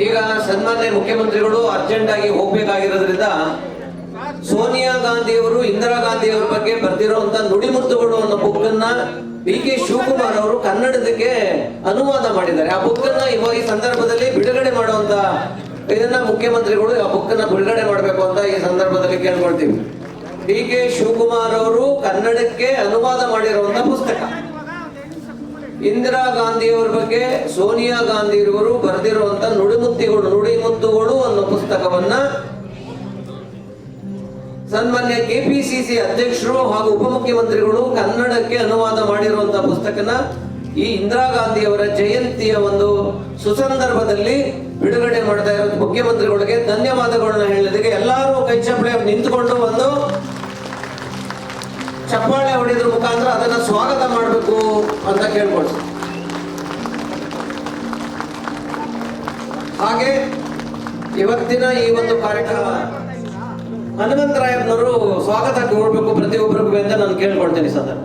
ಈಗ ಸನ್ಮಾನ್ಯ ಮುಖ್ಯಮಂತ್ರಿಗಳು ಅರ್ಜೆಂಟ್ ಆಗಿ ಹೋಗ್ಬೇಕಾಗಿರೋದ್ರಿಂದ ಸೋನಿಯಾ ಗಾಂಧಿಯವರು ಇಂದಿರಾ ಗಾಂಧಿಯವರ ಬಗ್ಗೆ ಬರ್ತಿರುವಂತ ನುಡಿಮುತ್ತುಗಳು ಅನ್ನೋ ಬುಕ್ ಅನ್ನ DK ಶಿವಕುಮಾರ್ ಅವರು ಕನ್ನಡದಕ್ಕೆ ಅನುವಾದ ಮಾಡಿದ್ದಾರೆ. ಆ ಬುಕ್ ಅನ್ನ ಇವಾಗ ಈ ಸಂದರ್ಭದಲ್ಲಿ ಬಿಡುಗಡೆ ಮಾಡುವಂತ ಇದನ್ನ ಮುಖ್ಯಮಂತ್ರಿಗಳು ಆ ಬುಕ್ ಅನ್ನ ಬಿಡುಗಡೆ ಮಾಡಬೇಕು ಅಂತ ಈ ಸಂದರ್ಭದಲ್ಲಿ ಕೇಳ್ಕೊಳ್ತೀವಿ. DK ಶಿವಕುಮಾರ್ ಅವರು ಕನ್ನಡಕ್ಕೆ ಅನುವಾದ ಮಾಡಿರುವಂತ ಪುಸ್ತಕ ಇಂದಿರಾ ಗಾಂಧಿಯವರ ಬಗ್ಗೆ ಸೋನಿಯಾ ಗಾಂಧಿಯವರು ಬರೆದಿರುವಂತ ನುಡಿಮುತ್ತುಗಳು ಅನ್ನೋ ಪುಸ್ತಕವನ್ನ ಸನ್ಮಾನ್ಯ KPCC ಅಧ್ಯಕ್ಷರು ಹಾಗೂ ಉಪಮುಖ್ಯಮಂತ್ರಿಗಳು ಕನ್ನಡಕ್ಕೆ ಅನುವಾದ ಮಾಡಿರುವಂತಹ ಪುಸ್ತಕನ ಈ ಇಂದಿರಾ ಗಾಂಧಿಯವರ ಜಯಂತಿಯ ಒಂದು ಸುಸಂದರ್ಭದಲ್ಲಿ ಬಿಡುಗಡೆ ಮಾಡ್ತಾ ಇರೋ ಮುಖ್ಯಮಂತ್ರಿಗಳಿಗೆ ಧನ್ಯವಾದಗಳನ್ನ ಹೇಳೋದಕ್ಕೆ ಎಲ್ಲರೂ ಕೈ ಚಪ್ಪಳೆ ನಿಂತುಕೊಂಡು ಒಂದು ಚಪ್ಪಾಳೆ ಹೊಡೆದ್ರ ಮುಖಾಂತರ ಅದನ್ನ ಸ್ವಾಗತ ಮಾಡಬೇಕು ಅಂತ ಕೇಳ್ಕೊಳ್ತೀವಿ. ಹಾಗೆ ಇವತ್ತಿನ ಈ ಒಂದು ಕಾರ್ಯಕ್ರಮ ಹನುಮಂತರಾಯಪ್ಪನವರು ಸ್ವಾಗತ ಕೊಡಬೇಕು ಪ್ರತಿಯೊಬ್ಬರಿಗೂ ಅಂತ ನಾನು ಕೇಳ್ಕೊಳ್ತೇನೆ ಸದಾ.